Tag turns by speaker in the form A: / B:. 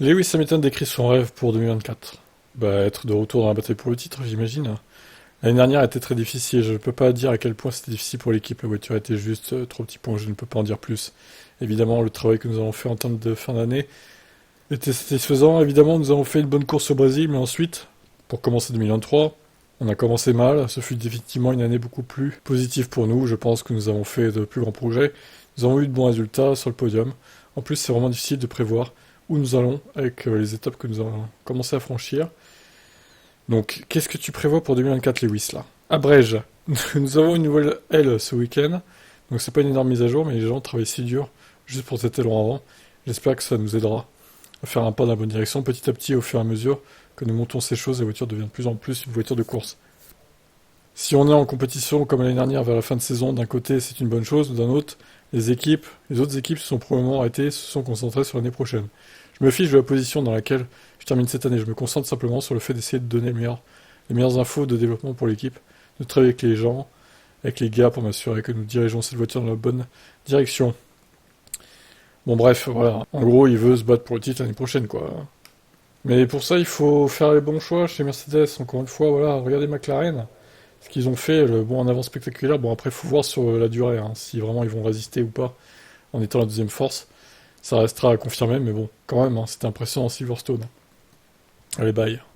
A: Lewis Hamilton décrit son rêve pour 2024. Être de retour dans la bataille pour le titre, j'imagine. L'année dernière était très difficile. Je ne peux pas dire à quel point c'était difficile pour l'équipe. La voiture était juste trop petit point. Je ne peux pas en dire plus. Évidemment, le travail que nous avons fait en termes de fin d'année était satisfaisant. Évidemment, nous avons fait une bonne course au Brésil, mais ensuite, pour commencer 2023, on a commencé mal. Ce fut effectivement une année beaucoup plus positive pour nous. Je pense que nous avons fait de plus grands progrès. Nous avons eu de bons résultats sur le podium. En plus, c'est vraiment difficile de prévoir où nous allons avec les étapes que nous allons commencer à franchir. Donc, qu'est-ce que tu prévois pour 2024, Lewis, là? Abrège. Nous avons une nouvelle aile ce week-end. Donc, c'est pas une énorme mise à jour, mais les gens travaillent si dur juste pour cet aileron avant. J'espère que ça nous aidera à faire un pas dans la bonne direction petit à petit au fur et à mesure que nous montons ces choses, la voiture devient de plus en plus une voiture de course. Si on est en compétition comme l'année dernière vers la fin de saison, d'un côté c'est une bonne chose, d'un autre, les autres équipes se sont probablement arrêtées, se sont concentrées sur l'année prochaine. Je me fiche de la position dans laquelle je termine cette année, je me concentre simplement sur le fait d'essayer de donner les meilleures infos de développement pour l'équipe, de travailler avec les gens, avec les gars pour m'assurer que nous dirigeons cette voiture dans la bonne direction. Bon bref, voilà. En gros, il veut se battre pour le titre l'année prochaine, quoi. Mais pour ça, il faut faire les bons choix chez Mercedes. Encore une fois, voilà, regardez McLaren. Ce qu'ils ont fait, le bon en avant spectaculaire. Bon, après, il faut voir sur la durée, hein, si vraiment ils vont résister ou pas en étant la deuxième force. Ça restera à confirmer, mais bon, quand même, hein, c'était impressionnant Silverstone. Allez, bye.